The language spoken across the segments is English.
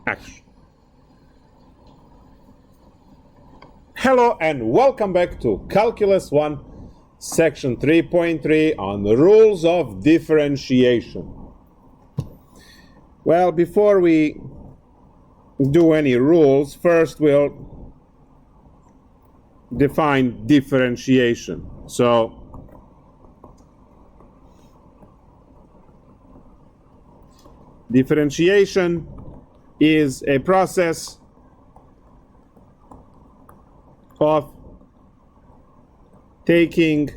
action. Hello and welcome back to Calculus 1, section 3.3 on the rules of differentiation. Well, before we do any rules, first we'll define differentiation. So, differentiation is a process of taking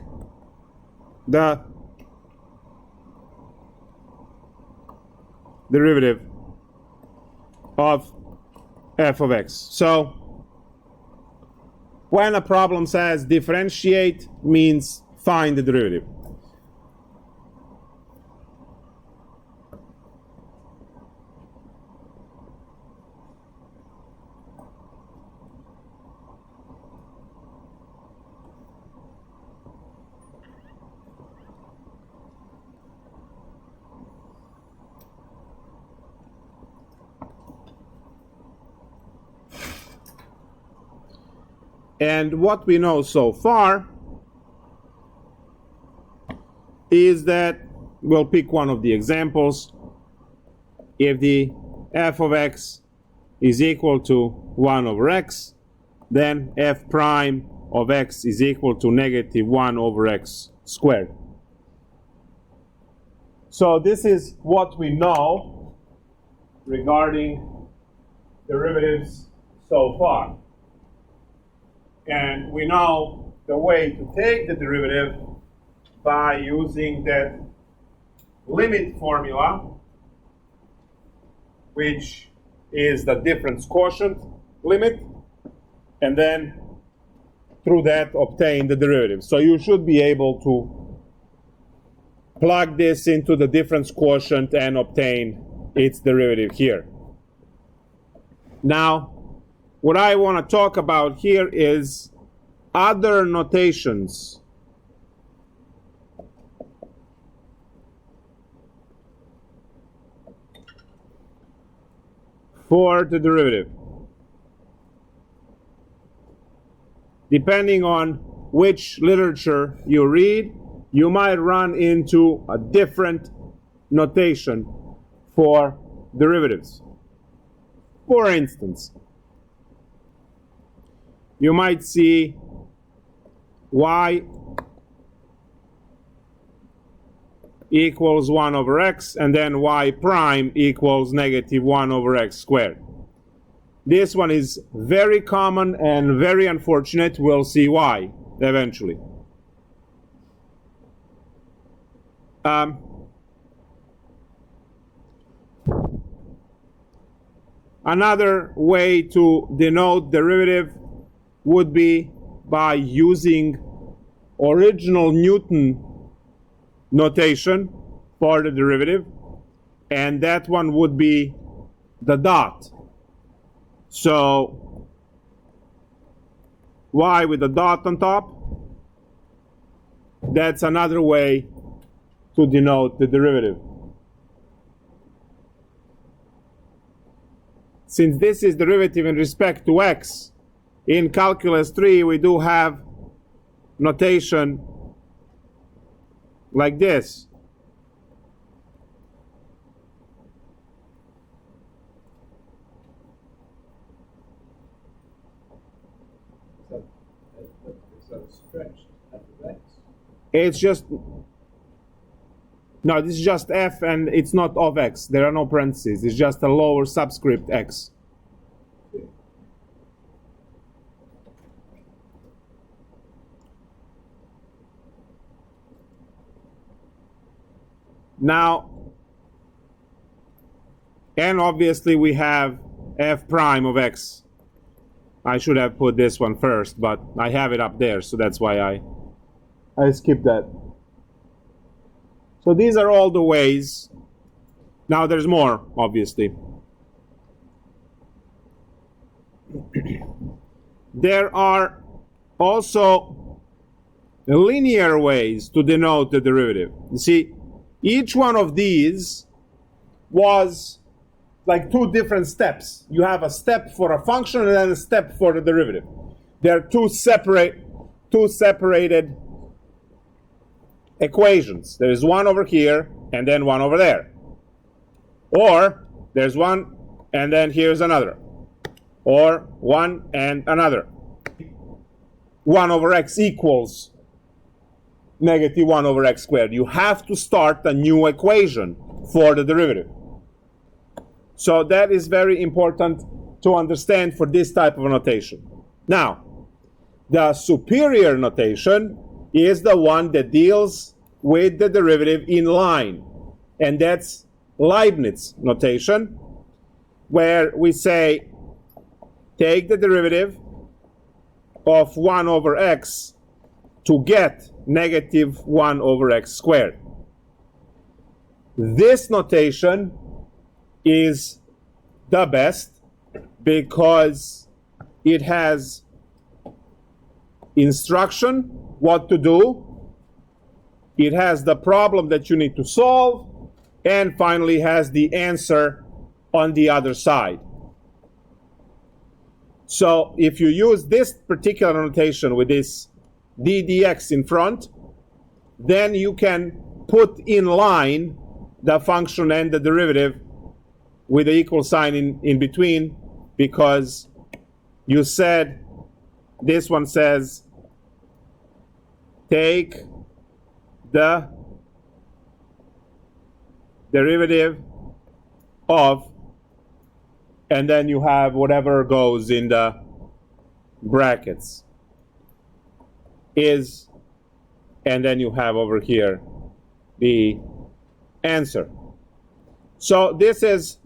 the derivative of f of x. So, when a problem says differentiate, means find the derivative. And what we know so far is that we'll pick one of the examples. If the f of x is equal to 1 over x, then f prime of x is equal to negative 1 over x squared. So this is what we know regarding derivatives so far. And we know the way to take the derivative by using that limit formula, which is the difference quotient limit, and then through that obtain the derivative. So you should be able to plug this into the difference quotient and obtain its derivative here. Now, what I want to talk about here is other notations for the derivative. Depending on which literature you read, you might run into a different notation for derivatives. For instance, you might see y equals 1 over x, and then y prime equals negative 1 over x squared. This one is very common and very unfortunate. We'll see why eventually. Another way to denote derivative would be by using original Newton notation for the derivative, and that one would be the dot. So y with a dot on top, that's another way to denote the derivative. Since this is derivative in respect to x, in Calculus 3 we do have notation like this. It's just, no, this is just f and it's not of x. There are no parentheses. It's just a lower subscript x. Now, and obviously we have f prime of x. I should have put this one first, but I have it up there, so that's why I skipped that. So these are all the ways. Now there's more, obviously. There are also linear ways to denote the derivative. You see, each one of these was like two different steps. You have a step for a function and then a step for the derivative. There are two separated equations. There is one over here and then one over there. Or there's one and then here's another. Or one and another. 1 over x equals negative 1 over x squared. You have to start a new equation for the derivative. So that is very important to understand for this type of notation. Now, the superior notation is the one that deals with the derivative in line. And that's Leibniz notation, where we say take the derivative of 1 over x to get negative 1 over x squared. This notation is the best because it has instruction what to do, it has the problem that you need to solve, and finally has the answer on the other side. So if you use this particular notation with this ddx in front, then you can put in line the function and the derivative with the equal sign in between, because you said, this one says, take the derivative of, and then you have whatever goes in the brackets, is, and then you have over here the answer. So this is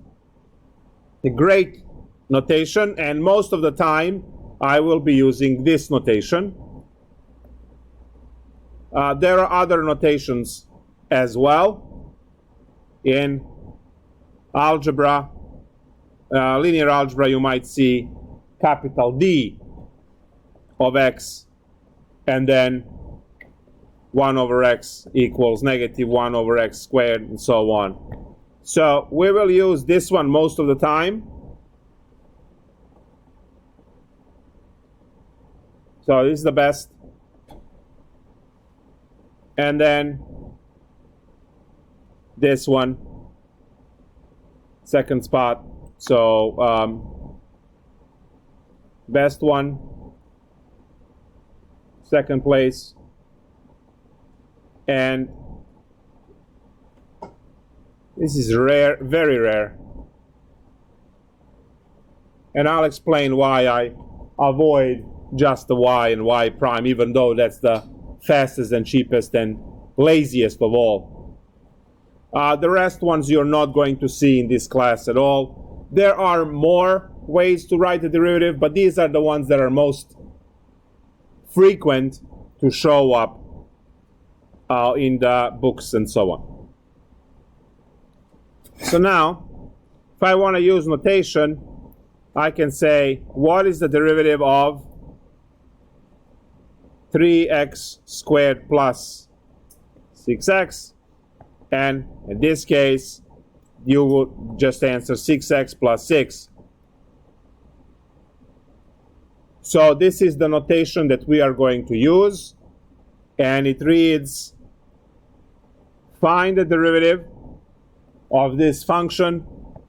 a great notation, and most of the time I will be using this notation. There are other notations as well in algebra. Linear algebra, you might see capital D of x, and then 1 over x equals negative 1 over x squared, and so on. So we will use this one most of the time. So this is the best. And then this one, second spot. So best one, second place, and this is rare, very rare. And I'll explain why I avoid just the y and y prime, even though that's the fastest and cheapest and laziest of all. The rest ones you're not going to see in this class at all. There are more ways to write the derivative, but these are the ones that are most frequent to show up in the books and so on. So now, if I want to use notation, I can say, what is the derivative of 3x squared plus 6x? And in this case, you would just answer 6x plus 6. So this is the notation that we are going to use, and it reads, find the derivative of this function,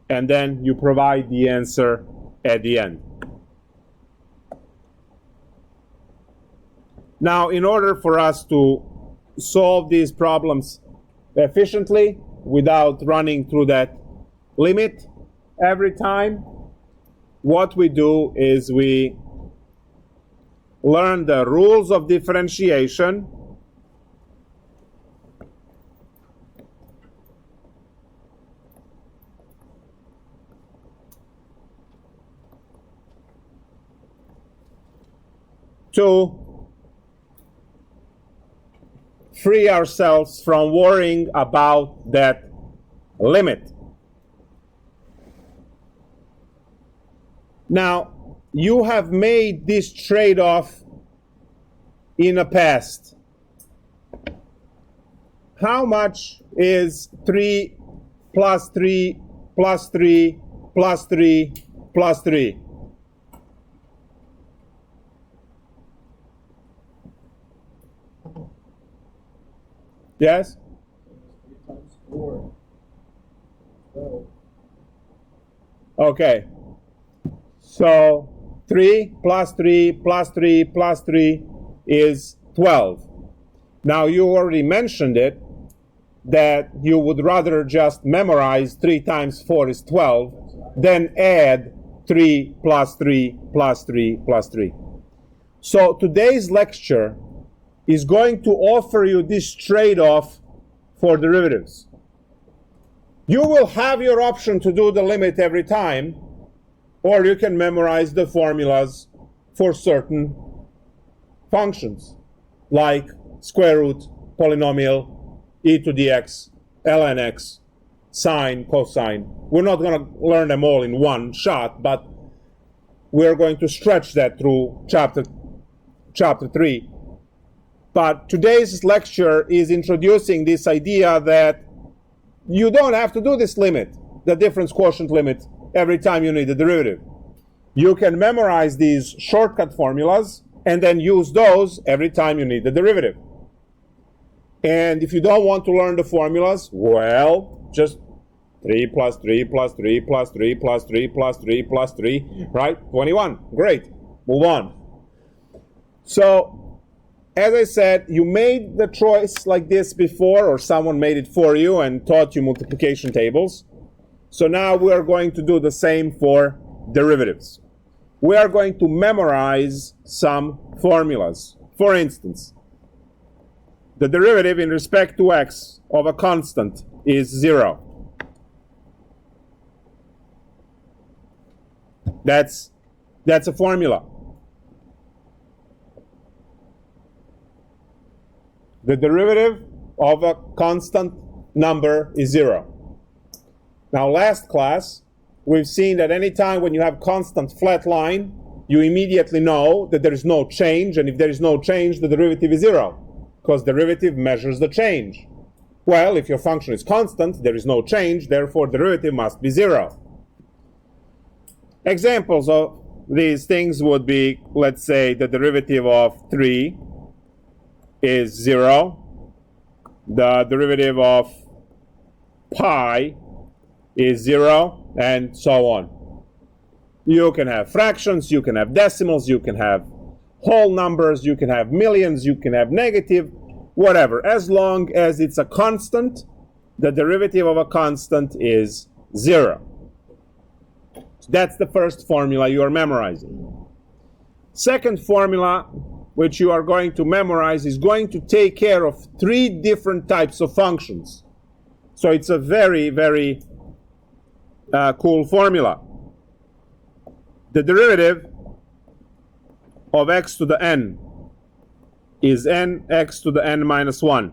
and then you provide the answer at the end. Now, in order for us to solve these problems efficiently without running through that limit every time, what we do is we learn the rules of differentiation, to free ourselves from worrying about that limit. Now, you have made this trade-off in the past. How much is 3 plus 3 plus 3 plus 3 plus 3. Yes? 3 times 4. 12. Okay. So 3 plus 3 plus 3 plus 3 is 12. Now you already mentioned it, that you would rather just memorize 3 times 4 is 12 than add 3 plus 3 plus 3 plus 3. So today's lecture is going to offer you this trade-off for derivatives. You will have your option to do the limit every time, or you can memorize the formulas for certain functions, like square root, polynomial, e to the x, ln x, sine, cosine. We're not going to learn them all in one shot, but we're going to stretch that through chapter 3. But today's lecture is introducing this idea that you don't have to do this limit, the difference quotient limit, every time you need a derivative. You can memorize these shortcut formulas and then use those every time you need the derivative. And if you don't want to learn the formulas, well, just 3 plus 3 plus 3 plus 3 plus 3 plus 3 plus 3, right? 21. Great. Move on. So, as I said, you made the choice like this before, or someone made it for you and taught you multiplication tables. So now we are going to do the same for derivatives. We are going to memorize some formulas. For instance, the derivative in respect to x of a constant is 0. That's a formula. The derivative of a constant number is 0. Now, last class, we've seen that any time when you have constant flat line, you immediately know that there is no change, and if there is no change, the derivative is 0. Because derivative measures the change. Well, if your function is constant, there is no change, therefore derivative must be 0. Examples of these things would be, let's say, the derivative of 3 is 0. The derivative of pi is 0, and so on. You can have fractions, you can have decimals, you can have whole numbers, you can have millions, you can have negative, whatever. As long as it's a constant, the derivative of a constant is 0. That's the first formula you are memorizing. Second formula, which you are going to memorize, is going to take care of 3 different types of functions. So it's a very, very cool formula. The derivative of x to the n is nx to the n minus 1.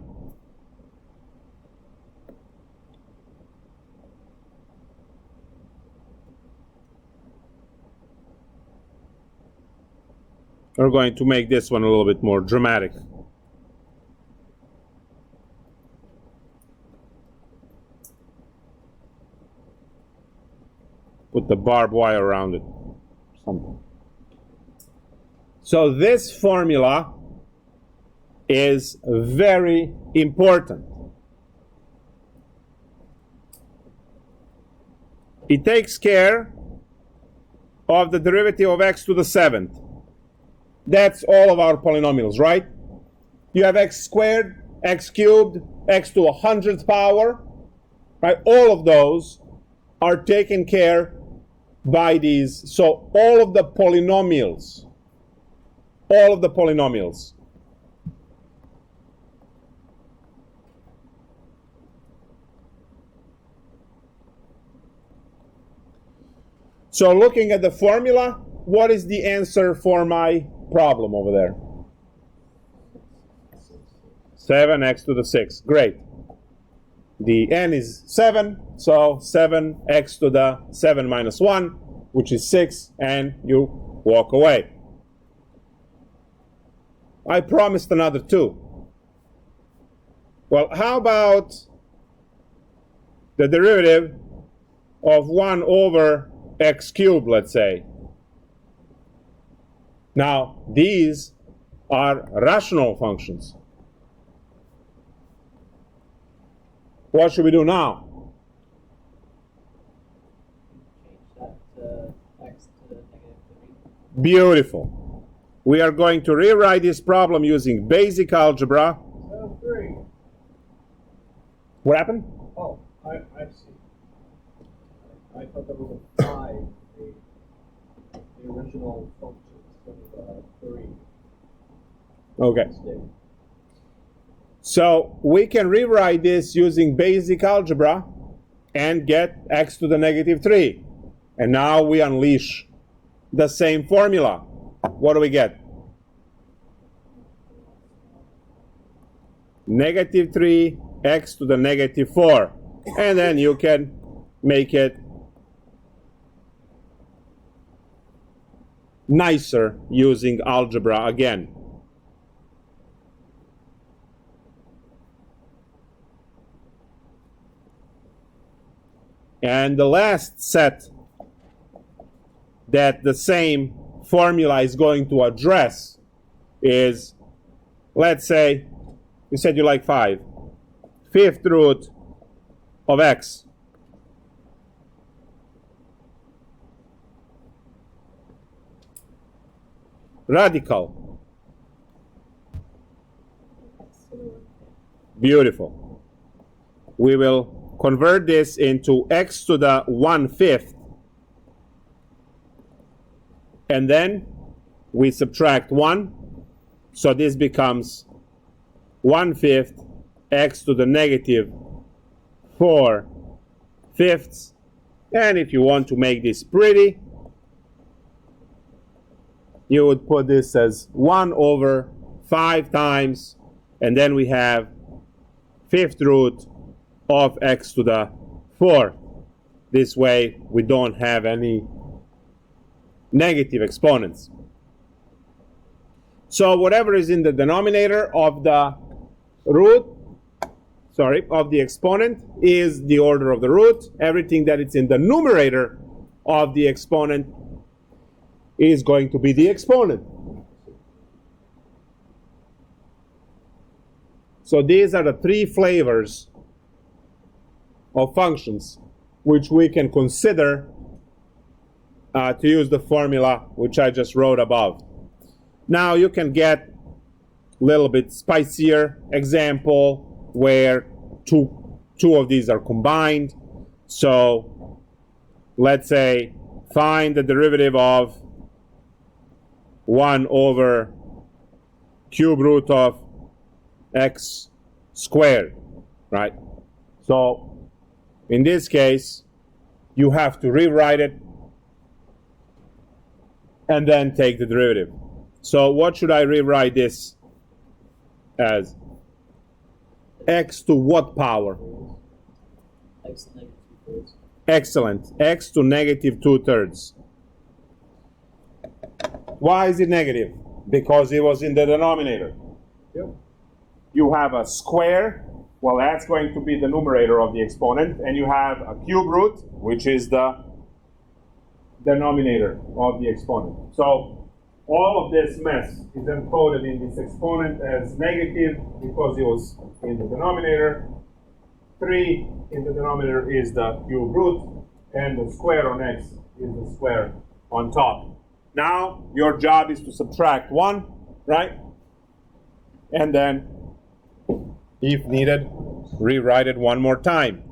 We're going to make this one a little bit more dramatic. Put the barbed wire around it. Something. So this formula is very important. It takes care of the derivative of x to the 7th. That's all of our polynomials, right? You have x squared, x cubed, x to 100th power, right? All of those are taken care by these. So all of the polynomials, So looking at the formula, what is the answer for my problem over there? 7x to the 6. Great. The n is 7, so 7x to the 7 minus 1, which is 6, and you walk away. I promised another 2. Well, how about the derivative of 1 over x cubed, let's say. Now, these are rational functions. What should we do now? Change that to x to the negative 3. Beautiful. We are going to rewrite this problem using basic algebra. So 3. What happened? Oh, I see. I thought that was a 5, the original function instead of 3. Okay. Mistake. So we can rewrite this using basic algebra and get x to the negative 3. And now we unleash the same formula. What do we get? Negative 3 x to the negative 4. And then you can make it nicer using algebra again. And the last set that the same formula is going to address is, let's say, you said you like 5. 5th root of x. Radical. Beautiful. We will convert this into x to the 1/5. And then we subtract 1. So this becomes 1/5 x to the negative 4/5. And if you want to make this pretty, you would put this as 1/5 times, and then we have 5th root of x to the 4. This way we don't have any negative exponents. So whatever is in the denominator of the of the exponent is the order of the root. Everything that is in the numerator of the exponent is going to be the exponent. So these are the 3 flavors of functions which we can consider to use the formula which I just wrote above. Now you can get a little bit spicier example where two of these are combined. So let's say find the derivative of 1 over cube root of x squared, right? So in this case, you have to rewrite it and then take the derivative. So what should I rewrite this as? X to what power? X to negative 2/3. Excellent. X to negative 2/3. Why is it negative? Because it was in the denominator. Yep. You have a square, well, that's going to be the numerator of the exponent, and you have a cube root, which is the denominator of the exponent. So all of this mess is encoded in this exponent as negative because it was in the denominator. 3 in the denominator is the cube root, and the square on x is the square on top. Now your job is to subtract 1, right? And then, if needed, rewrite it one more time.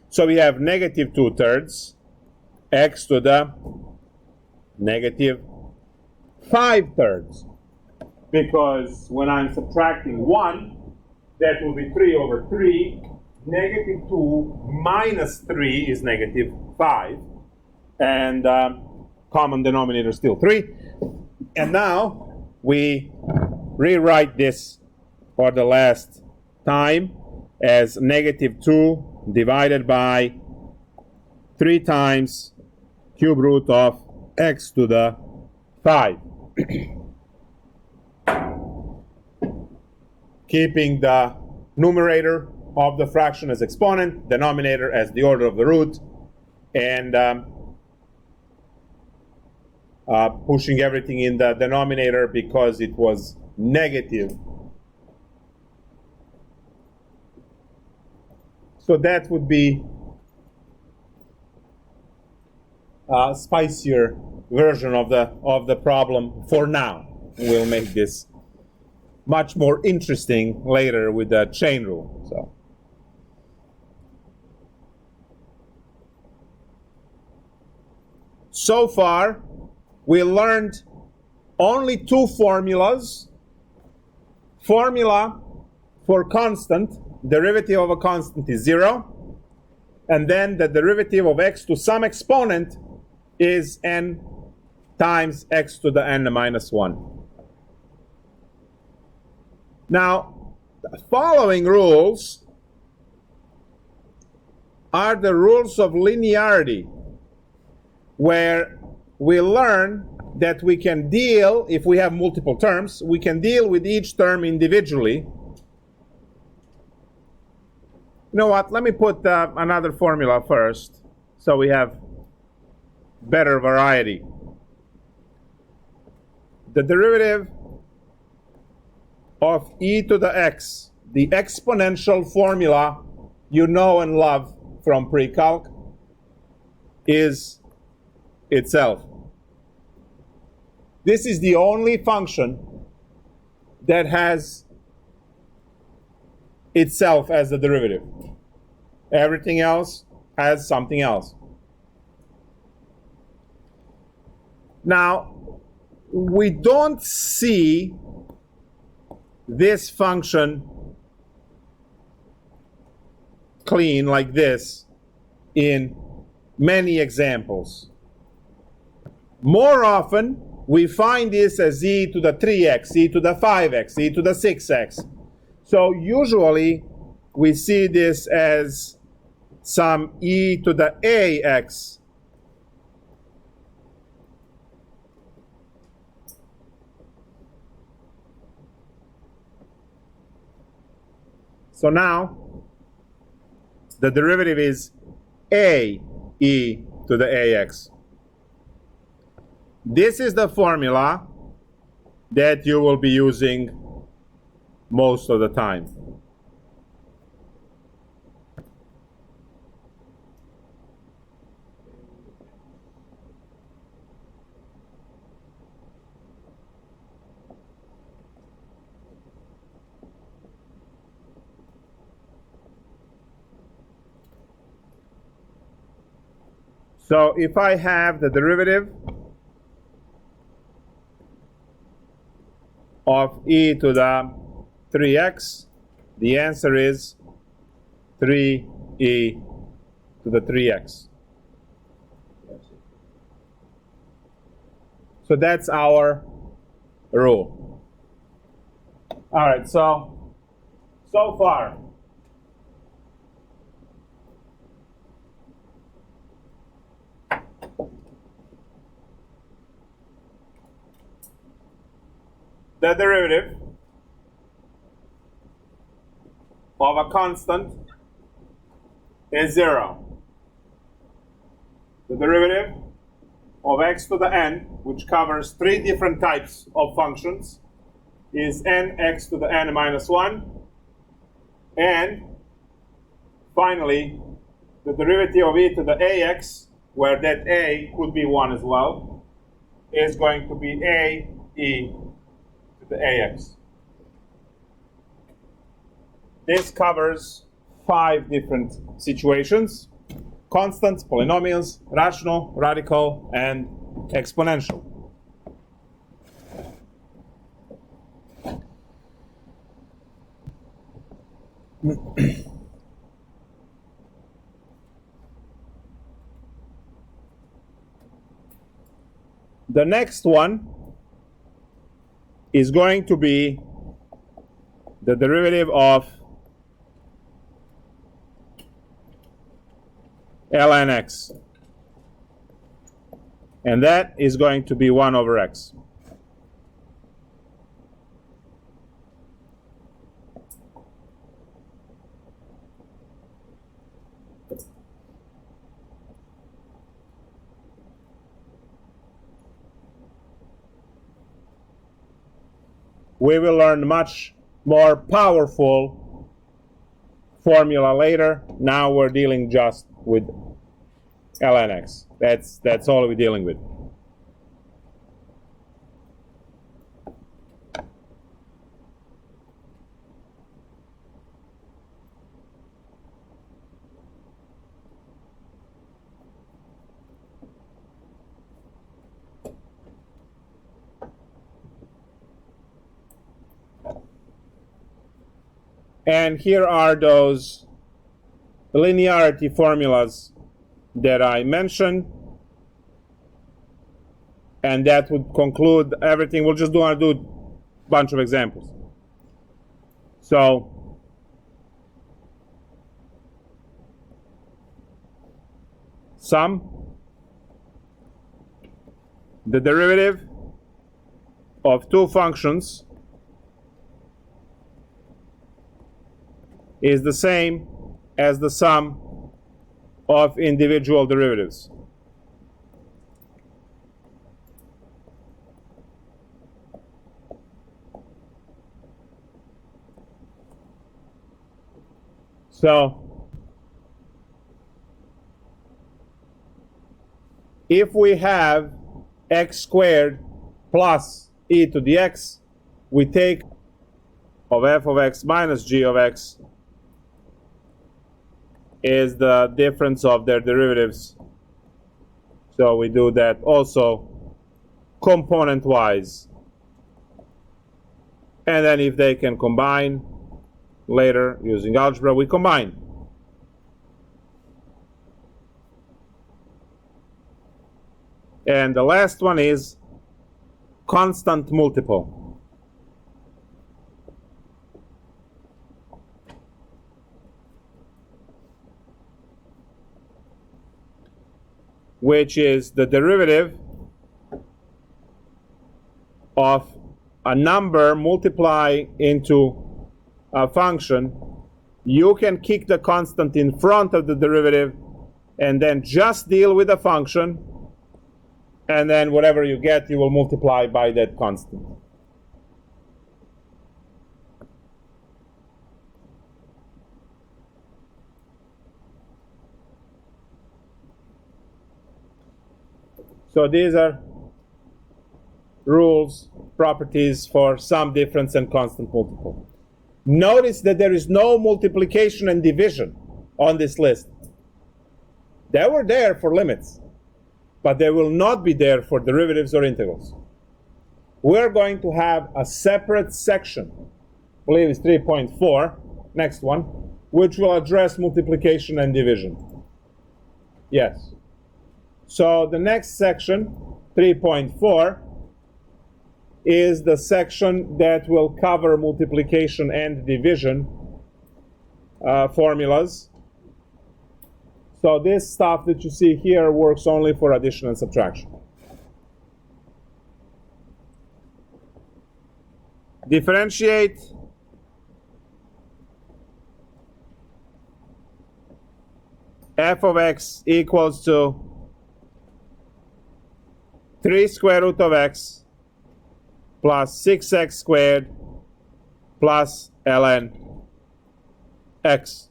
So we have negative 2/3 x to the negative 5/3. Because when I'm subtracting 1, that will be 3/3. Negative 2 minus 3 is negative 5. And common denominator is still 3. And now we rewrite this for the last time as negative 2 divided by 3 times cube root of x to the 5. Keeping the numerator of the fraction as exponent, denominator as the order of the root, and pushing everything in the denominator because it was negative. So that would be a spicier version of the problem for now. We'll make this much more interesting later with the chain rule. So far, we learned only two formulas. Formula for constant, derivative of a constant is 0, and then the derivative of x to some exponent is n times x to the n minus 1. Now, the following rules are the rules of linearity, where we learn that we can deal, if we have multiple terms, we can deal with each term individually. You know what? Let me put another formula first so we have better variety. The derivative of e to the x, the exponential formula you know and love from pre-calc, is itself. This is the only function that has itself as the derivative. Everything else has something else. Now, we don't see this function clean like this in many examples. More often, we find this as e to the 3x, e to the 5x, e to the 6x. So usually, we see this as some e to the ax. So now, the derivative is a e to the ax. This is the formula that you will be using most of the time. So if I have the derivative of e to the 3x, the answer is 3e to the 3x. So that's our rule. All right, so far, the derivative of a constant is 0. The derivative of x to the n, which covers 3 different types of functions, is nx to the n minus 1. And finally, the derivative of e to the ax, where that a could be 1 as well, is going to be a e to the ax. This covers 5 different situations: constants, polynomials, rational, radical, and exponential. The next one is going to be the derivative of ln x, and that is going to be 1 over x. We will learn much more powerful formula later. Now we're dealing just with ln x. That's all we're dealing with. And here are those linearity formulas that I mentioned. And that would conclude everything. We'll just want to do a bunch of examples. So, sum, the derivative of two functions is the same as the sum of individual derivatives. So, if we have x squared plus e to the x, we take of f of x minus g of x is the difference of their derivatives. So we do that also component-wise. And then if they can combine later using algebra, we combine. And the last one is constant multiple. Which is the derivative of a number multiply into a function. You can kick the constant in front of the derivative and then just deal with the function, and then whatever you get, you will multiply by that constant. So these are rules, properties for sum, difference, and constant multiple. Notice that there is no multiplication and division on this list. They were there for limits, but they will not be there for derivatives or integrals. We're going to have a separate section, I believe it's 3.4, next one, which will address multiplication and division. Yes. So the next section, 3.4, is the section that will cover multiplication and division formulas. So this stuff that you see here works only for addition and subtraction. Differentiate f of x equals to 3 square root of x plus 6x squared plus ln x.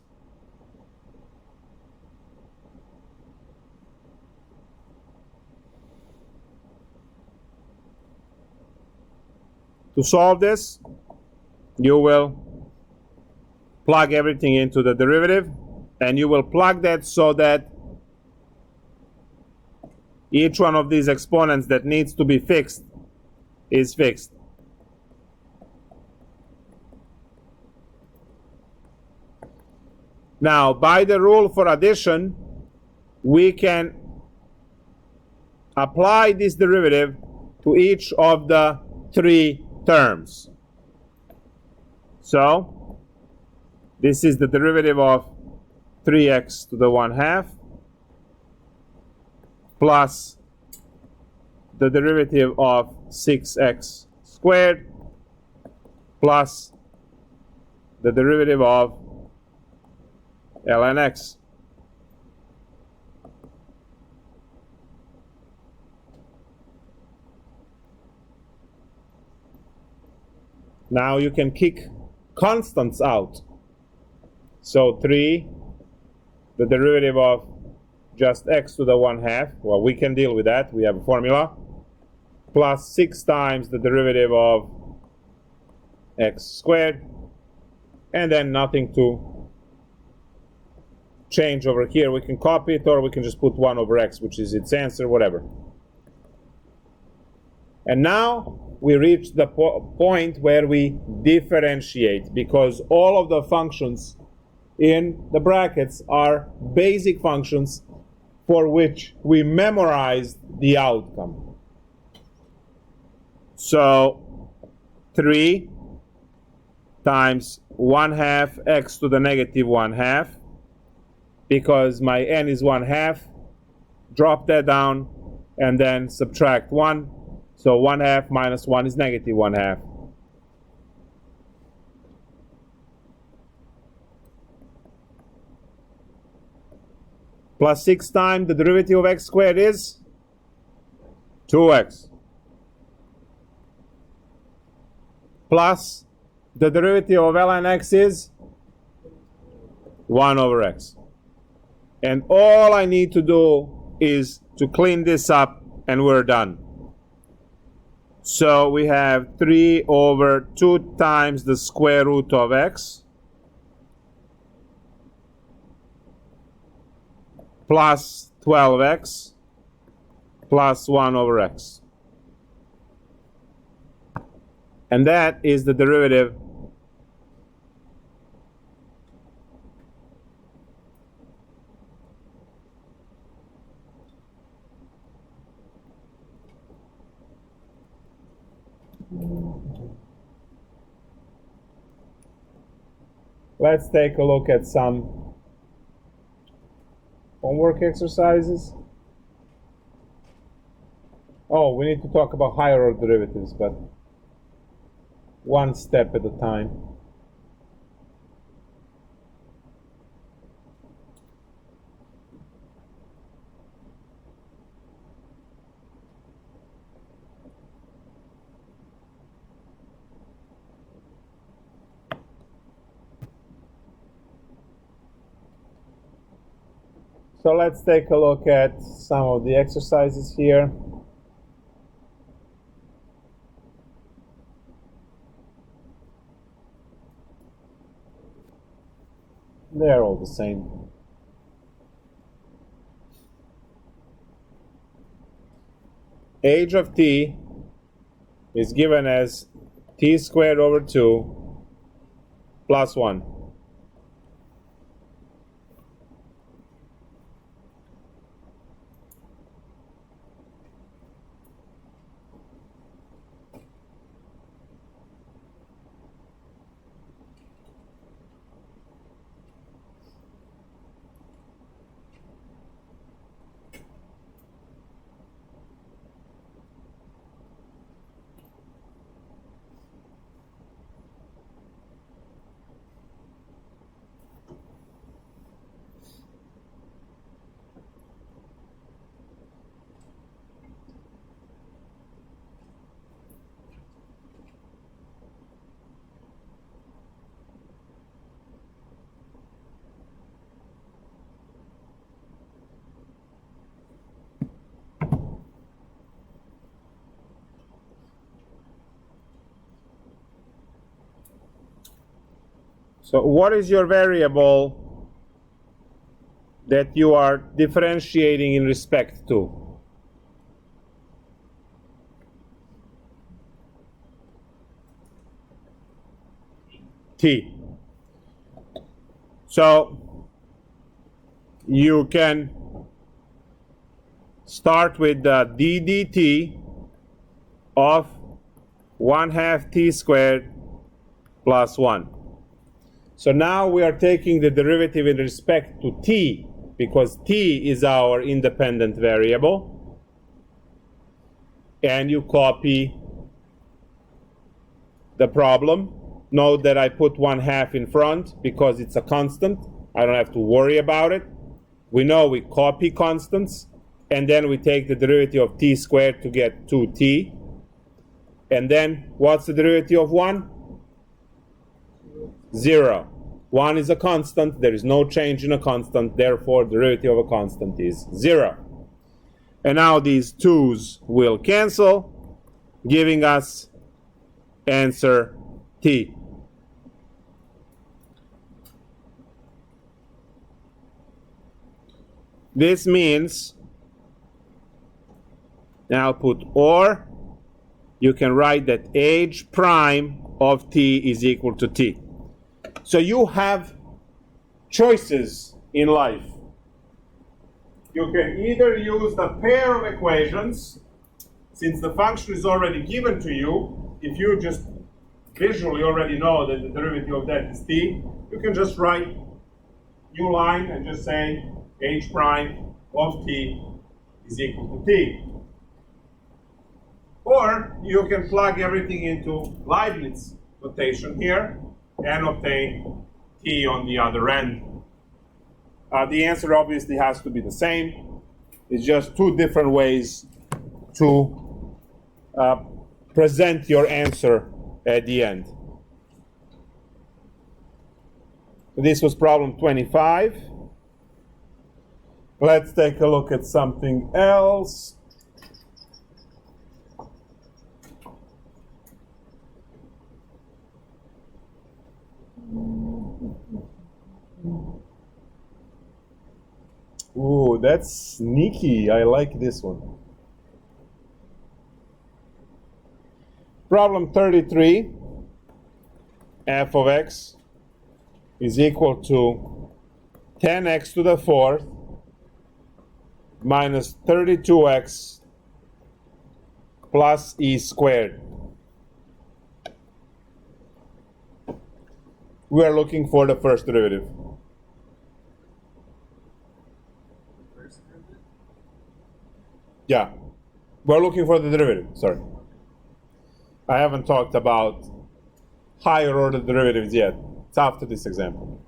To solve this, you will plug everything into the derivative, and you will plug that so that each one of these exponents that needs to be fixed is fixed. Now, by the rule for addition, we can apply this derivative to each of the three terms. So, this is the derivative of 3x to the 1/2 plus the derivative of 6x squared plus the derivative of ln x. Now you can kick constants out. So 3, the derivative of just x to the 1/2, well, we can deal with that, we have a formula, plus 6 times the derivative of x squared, and then nothing to change over here. We can copy it, or we can just put 1 over x, which is its answer, whatever. And now we reach the point where we differentiate, because all of the functions in the brackets are basic functions for which we memorized the outcome. So 3 times 1/2 x to the negative 1/2, because my n is 1/2, drop that down and then subtract 1. So 1/2 minus 1 is negative 1/2. Plus 6 times the derivative of x squared is 2x. Plus the derivative of ln x is 1 over x. And all I need to do is to clean this up and we're done. So we have 3 over 2 times the square root of x plus 12x plus 1 over x. And that is the derivative Let's take a look at some homework exercises. Oh, we need to talk about higher order derivatives, but one step at a time. So let's take a look at some of the exercises here. They're all the same. Age of t is given as t squared over 2 plus 1. So what is your variable that you are differentiating in respect to? T. So you can start with the d dt of 1/2 t squared plus 1. So now we are taking the derivative in respect to t, because t is our independent variable. And you copy the problem. Note that I put 1/2 in front because it's a constant. I don't have to worry about it. We know we copy constants, and then we take the derivative of t squared to get 2t. And then what's the derivative of 1? 0. 1 is a constant. There is no change in a constant. Therefore, the derivative of a constant is 0. And now these 2's will cancel, giving us answer t. This means, now I'll put or, you can write that h prime of t is equal to t. So you have choices in life. You can either use the pair of equations, since the function is already given to you. If you just visually already know that the derivative of that is t, you can just write new line and just say h prime of t is equal to t. Or you can plug everything into Leibniz notation here and obtain t on the other end. The answer obviously has to be the same. It's just two different ways to present your answer at the end. This was problem 25. Let's take a look at something else. Ooh, that's sneaky. I like this one. Problem 33. F of x is equal to 10x to the fourth minus 32x plus e squared. We are looking for the first derivative. Yeah, we're looking for the derivative, sorry. I haven't talked about higher order derivatives yet. It's after this example.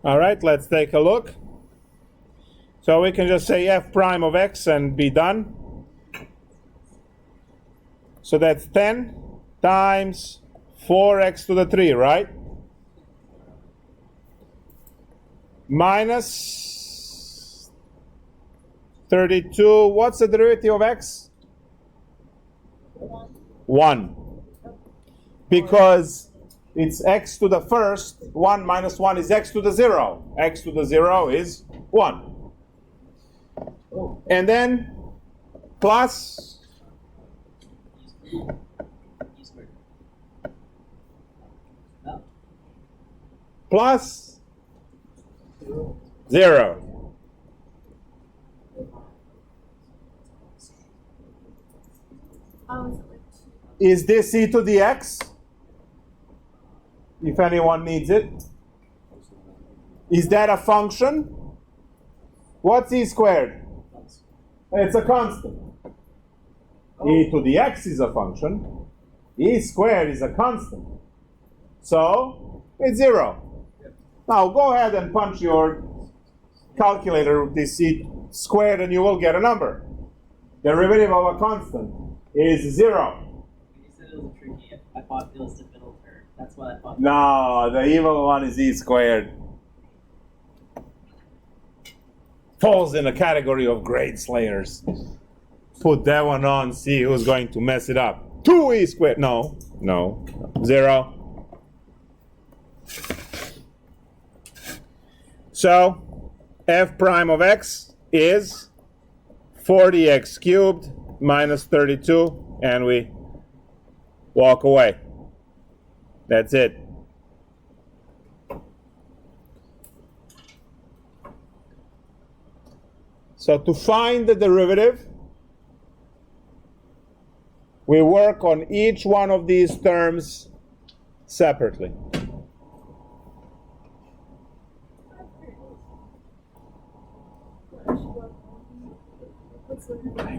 All right, let's take a look. So we can just say f prime of x and be done. So that's 10 times 4x to the 3, right? Minus 32. What's the derivative of x? 1. Because it's x to the first. 1 minus 1 is x to the 0. X to the 0 is 1. And then plus plus 0. Is this e to the x? If anyone needs it. Is that a function? What's e squared? It's a constant. E to the x is a function. E squared is a constant. So it's 0. Now go ahead and punch your calculator with this e squared and you will get a number. Derivative of a constant is 0. You said it was tricky. I thought it was the middle term. That's what I thought. No, the evil one is e squared. Falls in the category of grade slayers. Put that one on, see who's going to mess it up. 2e squared. No. 0. So, f prime of x is 40x cubed minus 32, and we walk away. That's it. So to find the derivative, we work on each one of these terms separately.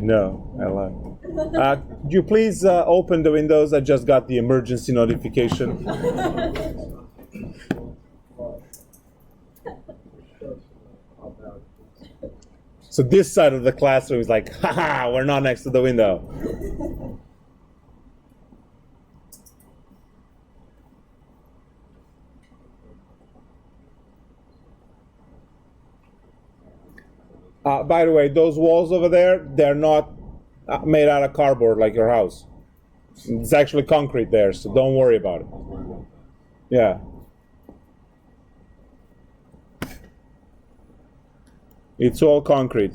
No, I lied. Could you please open the windows? I just got the emergency notification. So this side of the classroom is like, haha, we're not next to the window. By the way, those walls over there, they're not made out of cardboard like your house. It's actually concrete there, so don't worry about it. Yeah. It's all concrete.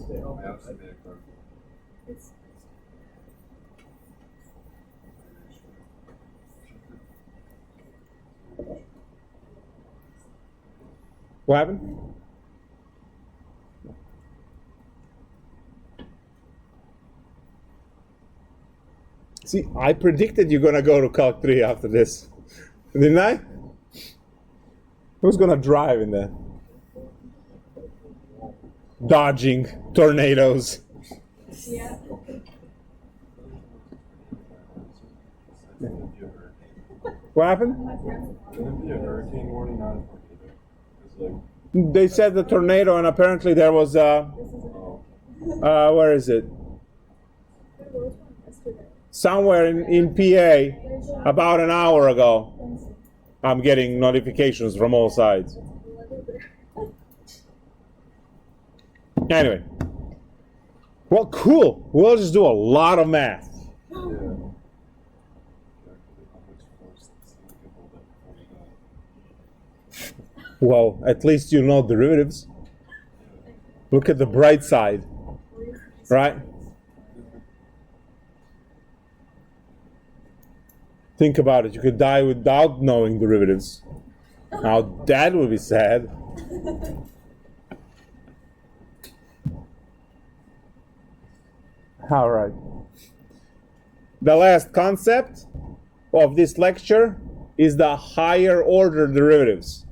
What happened? See, I predicted you're going to go to Calc 3 after this. Didn't I? Who's going to drive in there? Dodging tornadoes. Yeah. What happened? Wouldn't it be a hurricane warning, not a tornado? It's like, They said the tornado, and apparently there was a... Where is it? Somewhere in PA, about an hour ago. I'm getting notifications from all sides. Anyway. Well, cool. We'll just do a lot of math. Well, at least you know derivatives. Look at the bright side, right? Think about it. You could die without knowing derivatives. Now that would be sad. All right. The last concept of this lecture is the higher order derivatives.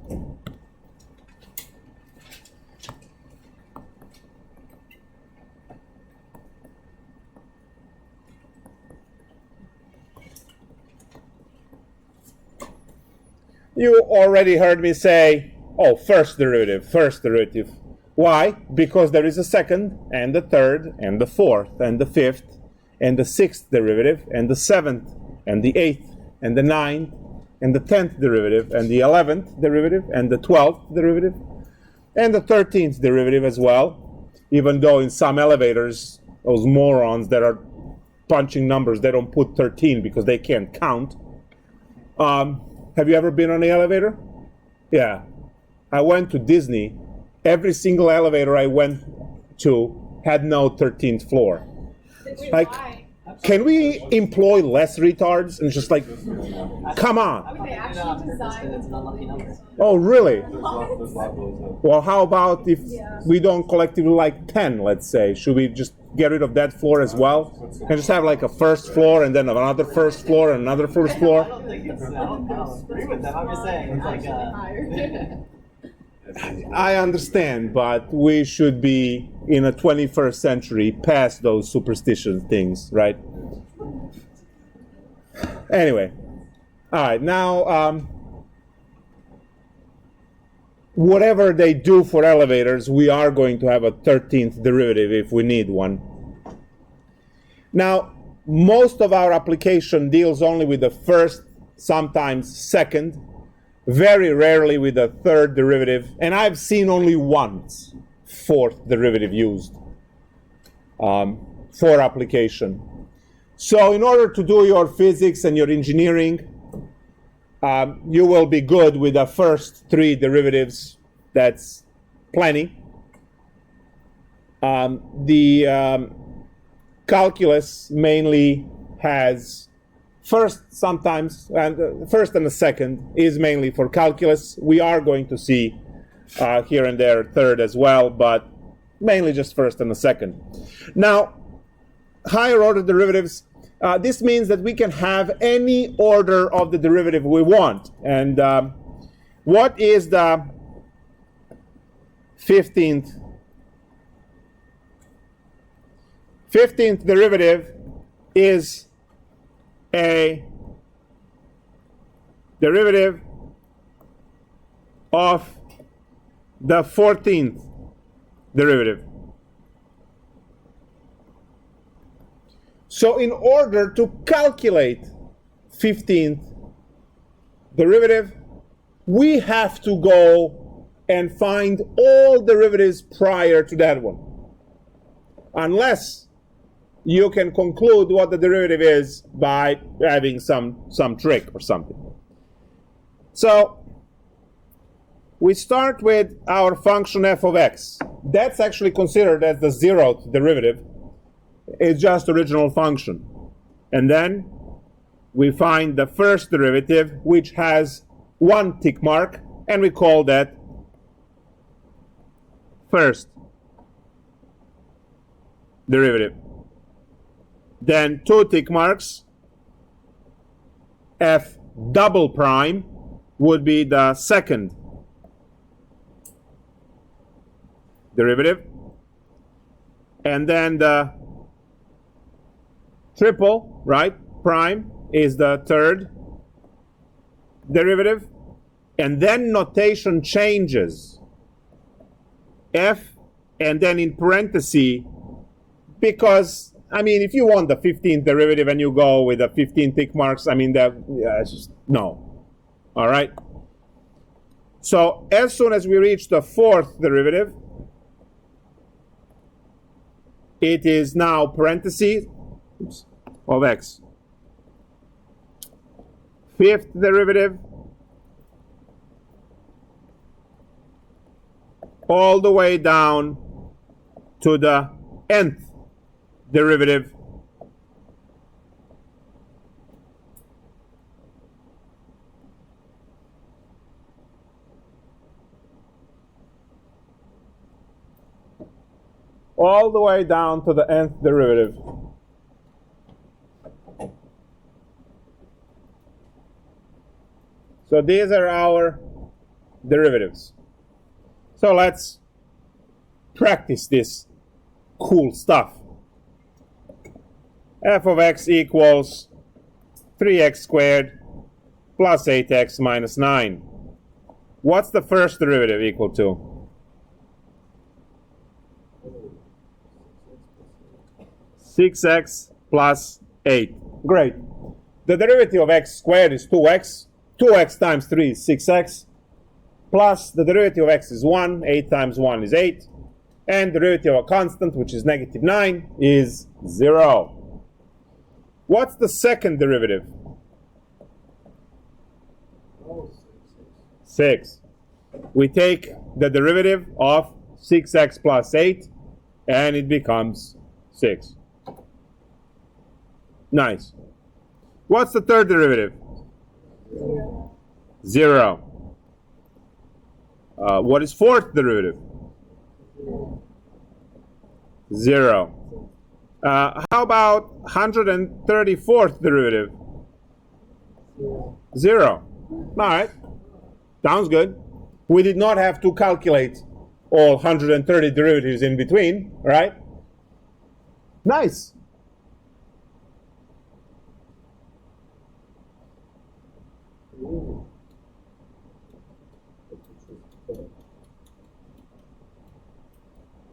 You already heard me say, oh, first derivative. Why? Because there is a second, and the third, and the fourth, and the fifth, and the sixth derivative, and the seventh, and the eighth, and the ninth, and the 10th derivative, and the 11th derivative, and the 12th derivative, and the 13th derivative as well. Even though in some elevators, those morons that are punching numbers, they don't put 13 because they can't count. Have you ever been on the elevator? Yeah. I went to Disney. Every single elevator I went to had no 13th floor. Like, can we employ less retards and just like, come on. They actually designed it's an unlucky number. Oh, really? There's a lot of those. Well, how about if we don't collectively like 10, let's say? Should we just get rid of that floor as well? And just have like a first floor and then another first floor and another first I floor? don't think it's, I don't agree with them. I'm just saying, it's like I understand, but we should be in a 21st century past those superstition things, right? Anyway, all right, now, whatever they do for elevators, we are going to have a 13th derivative if we need one. Now, most of our application deals only with the first, sometimes second, very rarely with the third derivative, and I've seen only once fourth derivative used for application. So in order to do your physics and your engineering, you will be good with the first three derivatives. That's plenty. The calculus mainly has first sometimes, and first and the second is mainly for calculus. We are going to see here and there third as well, but mainly just first and the second. Now, higher order derivatives, this means that we can have any order of the derivative we want. And what is the 15th? 15th derivative is a derivative of the 14th derivative. So in order to calculate 15th derivative, we have to go and find all derivatives prior to that one. Unless you can conclude what the derivative is by having some trick or something. So we start with our function f of x. That's actually considered as the 0th derivative. It's just original function. And then we find the first derivative, which has one tick mark, and we call that first derivative. Then two tick marks, f double prime would be the second derivative. And then the triple, right, prime is the third derivative. And then notation changes. F, and then in parentheses, because, I mean, if you want the 15th derivative and you go with the 15 tick marks, I mean, it's just, no. All right? So as soon as we reach the 4th derivative, it is now parentheses of x. 5th derivative, all the way down to the nth derivative. All the way down to the nth derivative. So these are our derivatives. So let's practice this cool stuff. F of x equals 3x squared plus 8x minus 9. What's the first derivative equal to? 6x plus 8. Great. The derivative of x squared is 2x. 2x times 3 is 6x. Plus the derivative of x is 1. 8 times 1 is 8. And the derivative of a constant, which is negative 9, is 0. What's the second derivative? 6. We take the derivative of 6x plus 8, and it becomes 6. Nice. What's the third derivative? 0. What is fourth derivative? 0. How about 134th derivative? 0. All right. Sounds good. We did not have to calculate all 130 derivatives in between, right? Nice.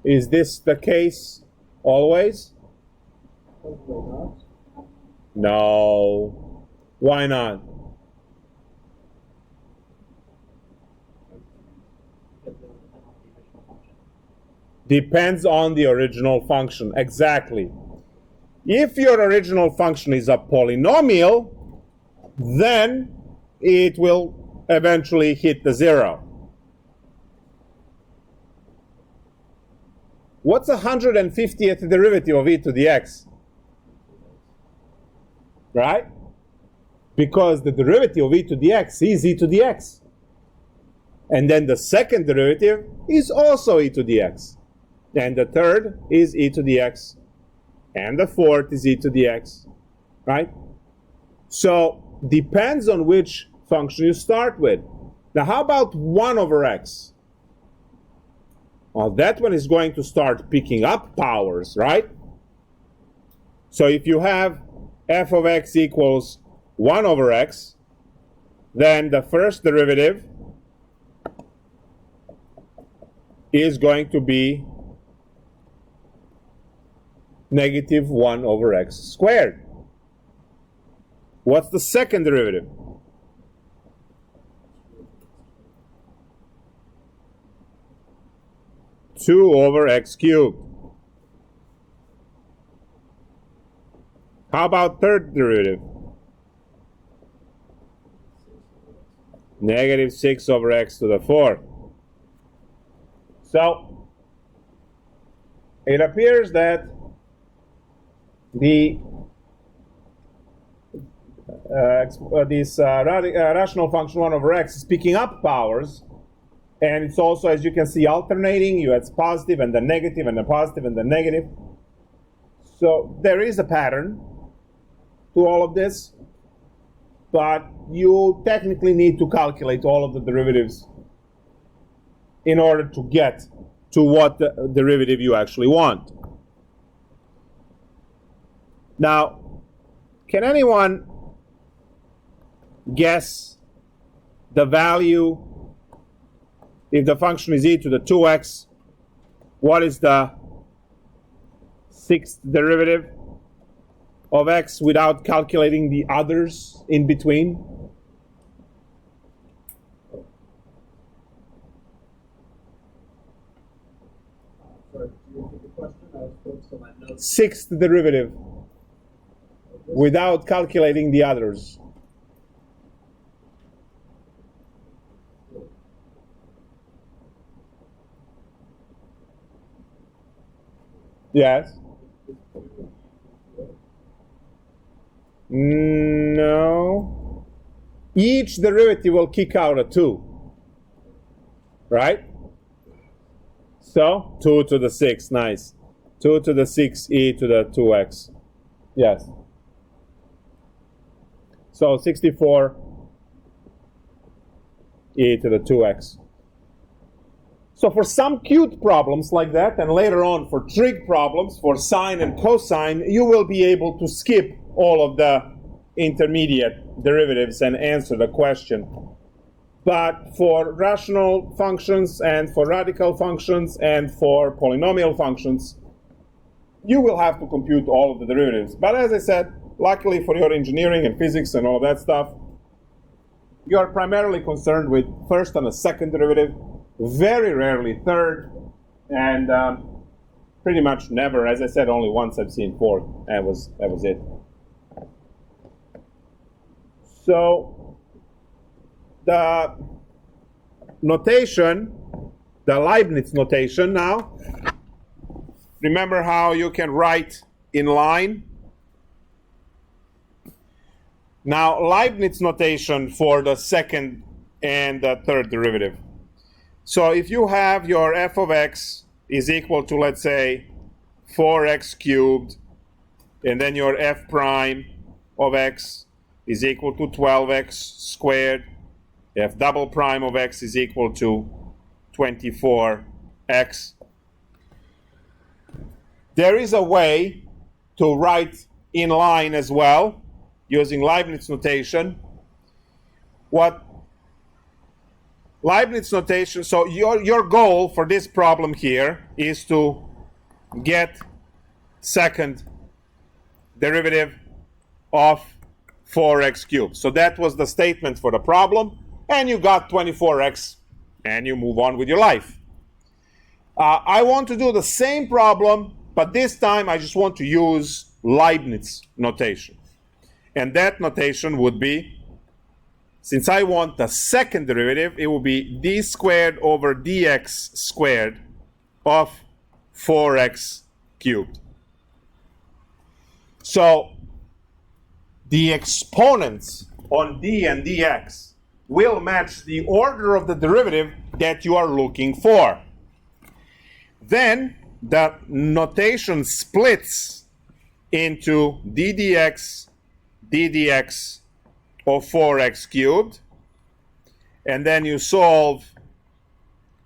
Is this the case always? No. Why not? Depends on the original function. Exactly. If your original function is a polynomial, then it will eventually hit the 0. What's 150th derivative of e to the x? Right? Because the derivative of e to the x is e to the x. And then the second derivative is also e to the x. And the third is e to the x. And the fourth is e to the x. Right? So, depends on which function you start with. Now, how about 1 over x? Well, that one is going to start picking up powers, right? So if you have f of x equals 1 over x, then the first derivative is going to be negative 1 over x squared. What's the second derivative? Two over x cubed. How about third derivative? Negative 6 over x to the 4th. So, it appears that the this rational function 1 over x is picking up powers, and it's also, as you can see, alternating. You have positive and then negative and then positive and then negative. So there is a pattern to all of this, but you technically need to calculate all of the derivatives in order to get to what the derivative you actually want. Now, can anyone guess the value if the function is e to the 2x? What is the sixth derivative of x without calculating the others in between? Sorry, do you repeat the question? I was focused on my notes. Sixth derivative without calculating the others. Yes? No. Each derivative will kick out a 2. Right? So, 2 to the 6, nice. 2 to the 6 e to the 2x. Yes. So, 64 e to the 2x. So for some cute problems like that, and later on for trig problems, for sine and cosine, you will be able to skip all of the intermediate derivatives and answer the question. But for rational functions and for radical functions and for polynomial functions, you will have to compute all of the derivatives. But as I said, luckily for your engineering and physics and all that stuff, you are primarily concerned with first and a second derivative, very rarely third, and pretty much never, as I said, only once I've seen fourth. That was it. So the notation, the Leibniz notation now, remember how you can write in line? Now Leibniz notation for the second and the third derivative. So if you have your f of x is equal to, let's say, 4x cubed, and then your f prime of x is equal to 12x squared, f double prime of x is equal to 24x. There is a way to write in line as well, using Leibniz notation. What Leibniz notation, so your goal for this problem here is to get second derivative of 4x cubed. So that was the statement for the problem, and you got 24x, and you move on with your life. I want to do the same problem, but this time I just want to use Leibniz notation. And that notation would be, since I want the second derivative, it will be d squared over dx squared of 4x cubed. So the exponents on d and dx will match the order of the derivative that you are looking for. Then the notation splits into ddx of 4x cubed, and then you solve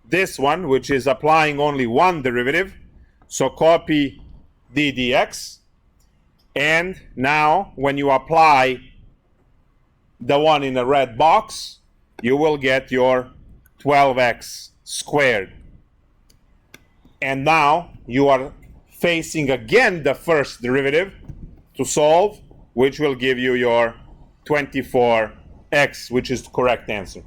this one, which is applying only one derivative, so copy ddx, and now when you apply the one in the red box, you will get your 12x squared. And now you are facing again the first derivative to solve, which will give you your 24x, which is the correct answer.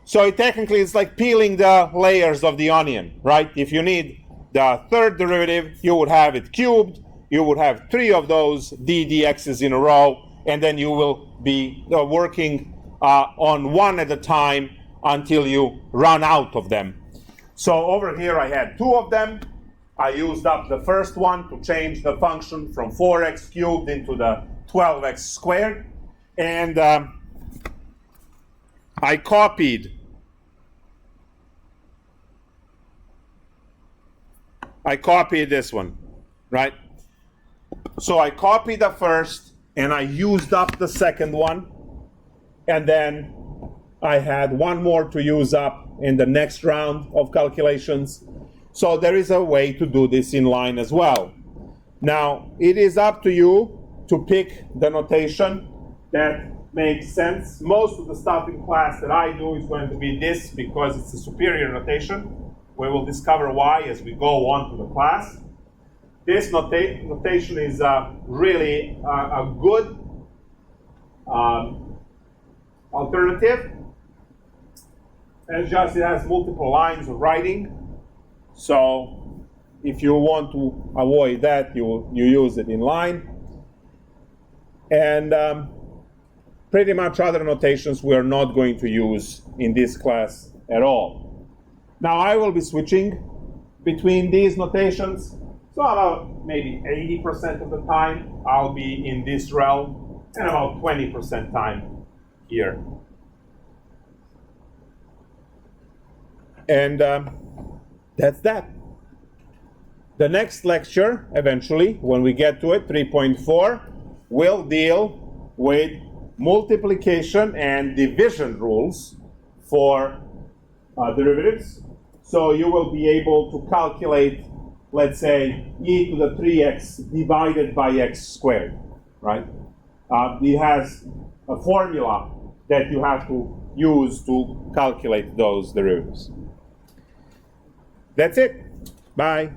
So technically it's like peeling the layers of the onion, right? If you need the third derivative, you would have it cubed, you would have 3 of those ddx's in a row, and then you will be working on one at a time until you run out of them. So over here I had 2 of them. I used up the first one to change the function from 4x cubed into the 12x squared. And I copied this one, right? So I copied the first, and I used up the second one, and then I had one more to use up in the next round of calculations. So there is a way to do this in line as well. Now, it is up to you to pick the notation that makes sense. Most of the stuff in class that I do is going to be this because it's a superior notation. We will discover why as we go on to the class. this notation is really a good alternative. And just it has multiple lines of writing. So if you want to avoid that, you use it in line. And pretty much other notations we are not going to use in this class at all. Now I will be switching between these notations. So about maybe 80% of the time I'll be in this realm, and about 20% time here. And that's that. The next lecture, eventually, when we get to it, 3.4, will deal with multiplication and division rules for derivatives. So you will be able to calculate, let's say, e to the 3x divided by x squared, right? It has a formula that you have to use to calculate those derivatives. That's it. Bye.